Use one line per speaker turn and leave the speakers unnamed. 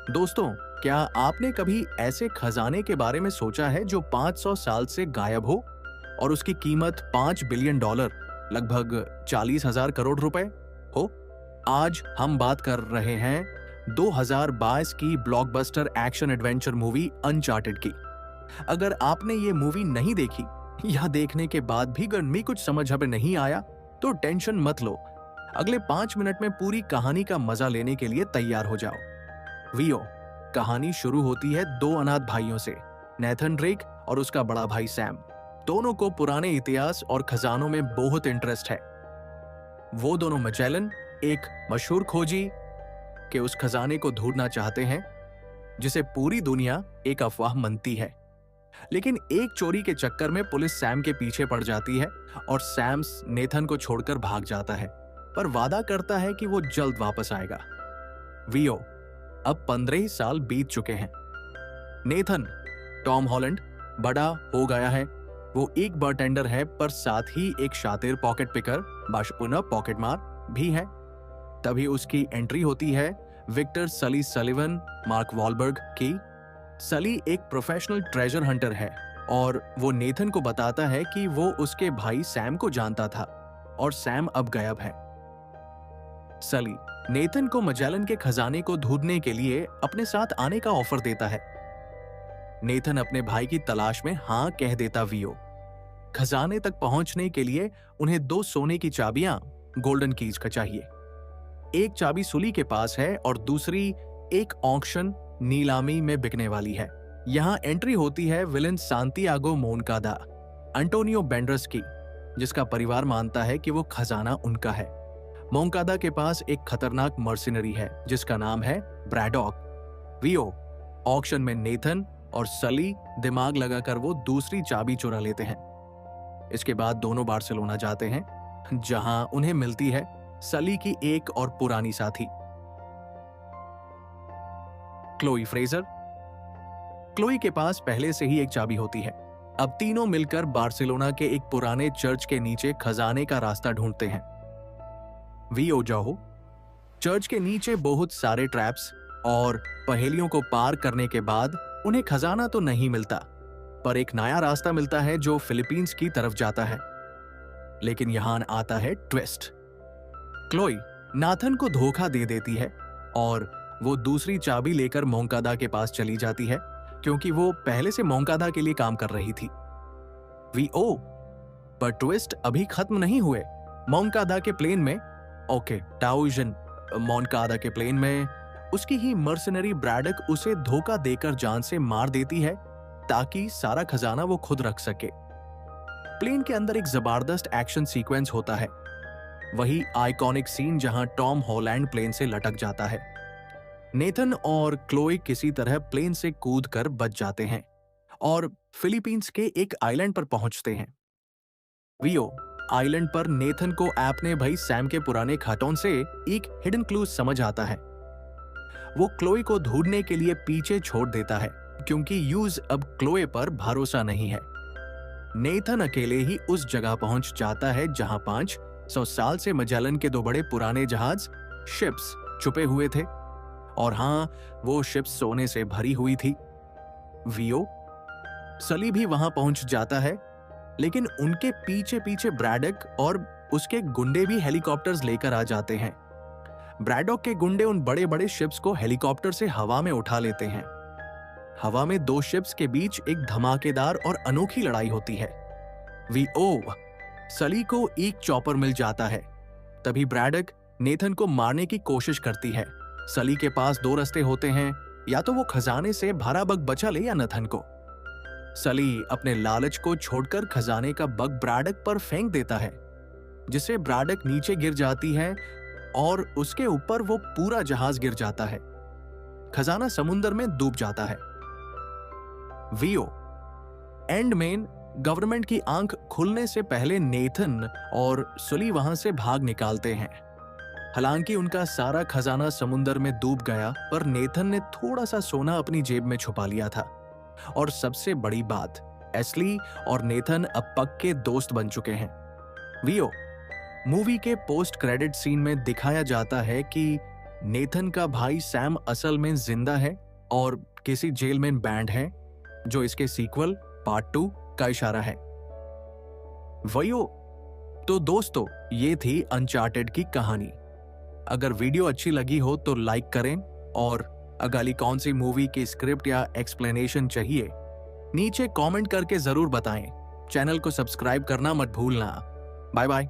दोस्तों, क्या आपने कभी ऐसे खजाने के बारे में सोचा है जो 500 साल से गायब हो और उसकी कीमत $5 बिलियन, लगभग 40,000 करोड़ रुपए हो? आज हम बात कर रहे हैं 2022 की blockbuster action adventure movie uncharted की। अगर आपने ये मूवी नहीं देखी या देखने के बाद भी गर्मी कुछ समझ हमें नहीं आया, तो टेंशन मत लो। अगले 5 मिनट में पूरी कहानी का मजा लेने के लिए तैयार हो जाओ। वियो। कहानी शुरू होती है दो अनाथ भाइयों से, नेथन ड्रेक और उसका बड़ा भाई सैम। दोनों को पुराने इतिहास और खजानों में बहुत इंटरेस्ट है। वो दोनों मैजेलन, एक मशहूर खोजी, के उस खजाने को ढूंढना चाहते हैं जिसे पूरी दुनिया एक अफवाह मानती है। लेकिन एक चोरी के चक्कर में पुलिस सैम के पीछे पड़ जाती है और सैम नेथन को छोड़कर भाग जाता है, पर वादा करता है कि वो जल्द वापस आएगा। वियो। अब 15 साल बीत चुके हैं। नेथन, टॉम हॉलैंड, बड़ा हो गया है। वो एक बारटेंडर है, पर साथ ही एक शातिर पॉकेट पिकर, बाशपुना पॉकेट मार भी है। तभी उसकी एंट्री होती है विक्टर सली सलिवन, मार्क वॉलबर्ग की। सली एक प्रोफेशनल ट्रेजर हंटर है और वो नेथन को बताता है कि वो उसके भाई सैम को जानता था और सैम अब गायब है। सली नेथन को मैजेलन के खजाने को ढूंढने के लिए अपने साथ आने का ऑफर देता है। नेथन अपने भाई की तलाश में हाँ कह देता। वियो। खजाने तक पहुंचने के लिए उन्हें 2 सोने की चाबियां, गोल्डन कीज का चाहिए। एक चाबी सुली के पास है और दूसरी एक ऑक्शन, नीलामी में बिकने वाली है। यहां एंट्री होती है विलन सांतियागो मोनकादा, अंटोनियो बैंडरस की, जिसका परिवार मानता है कि वो खजाना उनका है। मोंकादा के पास एक खतरनाक मर्सिनरी है जिसका नाम है ब्रैडॉक। वियो। ऑक्शन में नेथन और सली दिमाग लगाकर वो दूसरी चाबी चुरा लेते हैं। इसके बाद दोनों बार्सिलोना जाते हैं, जहां उन्हें मिलती है सली की एक और पुरानी साथी, क्लोई फ्रेजर। क्लोई के पास पहले से ही एक चाबी होती है। अब तीनों मिलकर बार्सिलोना के एक पुराने चर्च के नीचे खजाने का रास्ता ढूंढते हैं। वियो जाओ। चर्च के नीचे बहुत सारे ट्रैप्स और पहेलियों को पार करने के बाद उन्हें खजाना तो नहीं मिलता, पर एक नया रास्ता मिलता है जो फिलीपींस की तरफ जाता है। लेकिन यहां आता है ट्विस्ट। क्लोई नाथन को धोखा दे देती है और वो दूसरी चाबी लेकर मोंकादा के पास चली जाती है, क्योंकि वो पहले से मोंकादा के लिए काम कर रही थी। वीओ। पर ट्विस्ट अभी खत्म नहीं हुए। मोंकादा के प्लेन में टाउजन मोनकादा के प्लेन में उसकी ही मर्सनरी ब्रैडक उसे धोखा देकर जान से मार देती है ताकि सारा खजाना वो खुद रख सके। प्लेन के अंदर एक जबरदस्त एक्शन सीक्वेंस होता है, वही आइकॉनिक सीन जहां टॉम हॉलैंड प्लेन से लटक जाता है। नेथन और क्लोई किसी तरह प्लेन से कूदकर बच जाते हैं और फिलीपींस के एक आइलैंड पर पहुंचते हैं। वियो। आइलैंड पर नेथन को अपने भाई सैम के पुराने खातों से एक हिडन क्लू समझ आता है। वो क्लोई को ढूंढने के लिए पीछे छोड़ देता है, क्योंकि यूज अब क्लोई पर भरोसा नहीं है। नेथन अकेले ही उस जगह पहुंच जाता है जहां 500 साल से मैजेलन के 2 बड़े पुराने जहाज, शिप्स, छुपे हुए थे। और हां, वो शिप्स सोने से भरी हुई थी। वियो। सली भी वहां पहुंच जाता है, लेकिन उनके पीछे पीछे ब्रैडक और उसके गुंडे भी हेलीकॉप्टर्स लेकर आ जाते हैं। ब्रैडॉक के गुंडे उन बड़े बड़े शिप्स को हेलीकॉप्टर से हवा में उठा लेते हैं। हवा में 2 शिप्स के बीच एक धमाकेदार और अनोखी लड़ाई होती है। वीओ। सली को एक चॉपर मिल जाता है। तभी ब्रैडक नेथन को मारने की कोशिश करती है। सली के पास 2 रास्ते होते हैं, या तो वो खजाने से भरा बग बचा ले या नेथन को। सली अपने लालच को छोड़कर खजाने का बग ब्रैडक पर फेंक देता है, जिससे ब्रैडक नीचे गिर जाती है और उसके ऊपर वो पूरा जहाज गिर जाता है। खजाना समुद्र में डूब जाता है। वियो। एंड में गवर्नमेंट की आंख खुलने से पहले नेथन और सली वहां से भाग निकालते हैं। हालांकि उनका सारा खजाना समुद्र में डूब गया, पर नेथन ने थोड़ा सा सोना अपनी जेब में छुपा लिया था। और सबसे बड़ी बात, एस्ली और नेथन अब पक्के दोस्त बन चुके हैं। वियो। मूवी के पोस्ट क्रेडिट सीन में दिखाया जाता है कि नेथन का भाई सैम असल में जिंदा है और किसी जेल में बैंड है, जो इसके सीक्वल पार्ट 2 का इशारा है। वही तो दोस्तों, ये थी अनचार्टेड की कहानी। अगर वीडियो अच्छी लगी हो तो लाइक करें, और अगली कौन सी मूवी की स्क्रिप्ट या एक्सप्लेनेशन चाहिए नीचे कमेंट करके जरूर बताएं। चैनल को सब्सक्राइब करना मत भूलना। Bye bye.